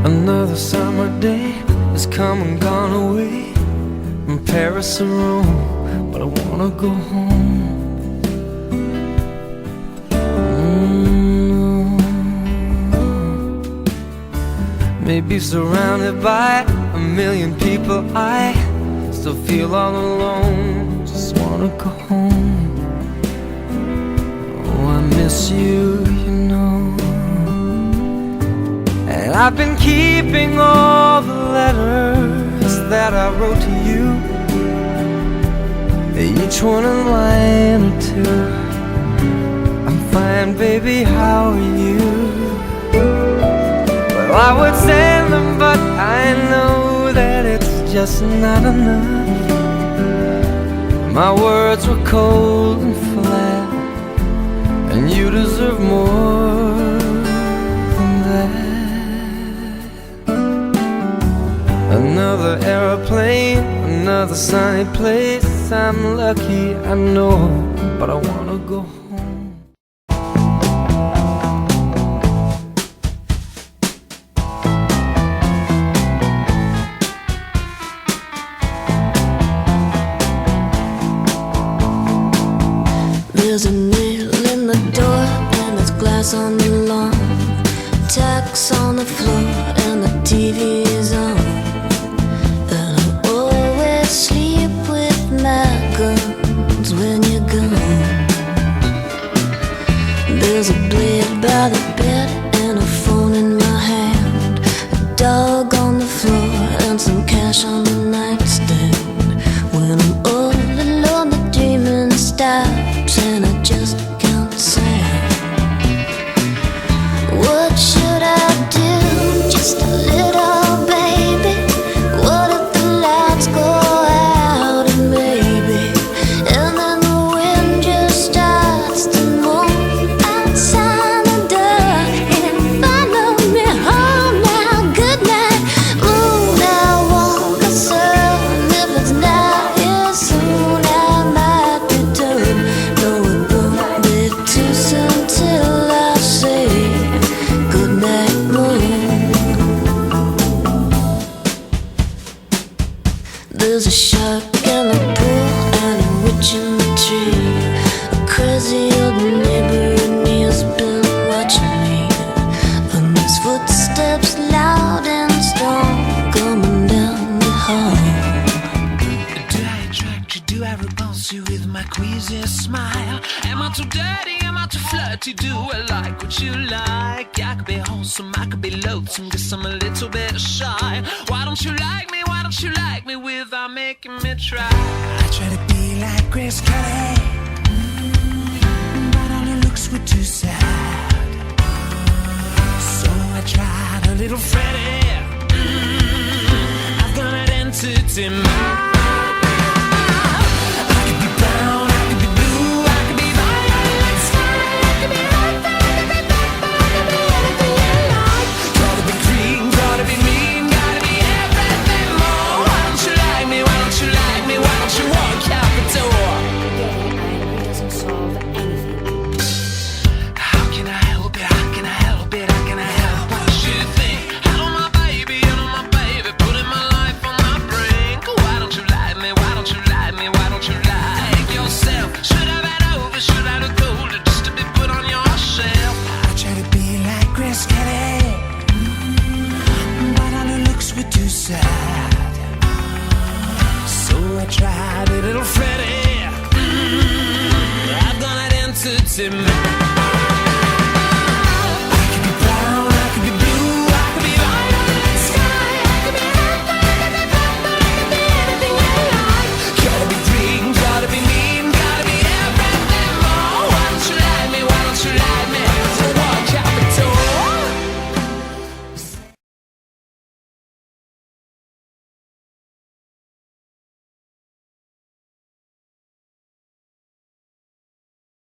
Another summer day has come and gone away from Paris or Rome, but I wanna go home. Maybe surrounded by a million people, I still feel all alone. Just wanna go home. Oh, I miss you, you know. And I've been keeping all the letters that I wrote to you, each one a line or two. I'm fine, baby, how are you? Well, I would send them, but I know that it's just not enough. My words were cold and flat, and you deserve more than that. Another airplane, another sunny place. I'm lucky, I know, but I wanna go home. There's a nail in the door and there's glass on the lawn, tacks on the floor and the TV is on. And I always sleep with my guns when you're gone. There's a blade by the bed and a phone in my hand, a dog on the floor and some cash on the nightstand. When I'm all alone the dreaming stops and I just can't stand. What should I do? Just a little baby. What if the lights go out and maybe, and then the wind just starts to move outside the door and follow me home now. Good night, moon. I want the sun. If it's not here soon, I might return. No, it won't be too soon till I say good night, moon. There's a shark in the pool and a witch in the tree. A crazy old neighbor and he has been watching me. And there's footsteps loud and strong coming down the hall. Do I attract you? Do I repulse you with my queasy smile? Am I too dirty? Am I too flirty? Do I like what you like? I could be wholesome, I could be loathsome, guess I'm a little bit shy. Why don't you like me? Why don't you like me without making me try? I try to be like Grace Kelly, but all her looks were too sad. So I tried a little Freddie. I've got an entity mind. I could be brown, I could be blue, I could be violet sky, I could be hot, I could be purple, I could be anything you like. Gotta be green, gotta be mean, gotta be everything more. Why don't you like me? Why don't you like me? Why don't you walk out the door? Getting angry doesn't solve anything. How can I help it? How can I help it? How can I help what you think? Hello my baby, putting my life on my brink. Why don't you like me? Why don't you like me? Why don't you like yourself? Should I have over? Should I have told her just to be put on your shelf? I try to be like Grace Kelly, but all her looks were too sad. So I tried a little Freddie. I've got an entity mind.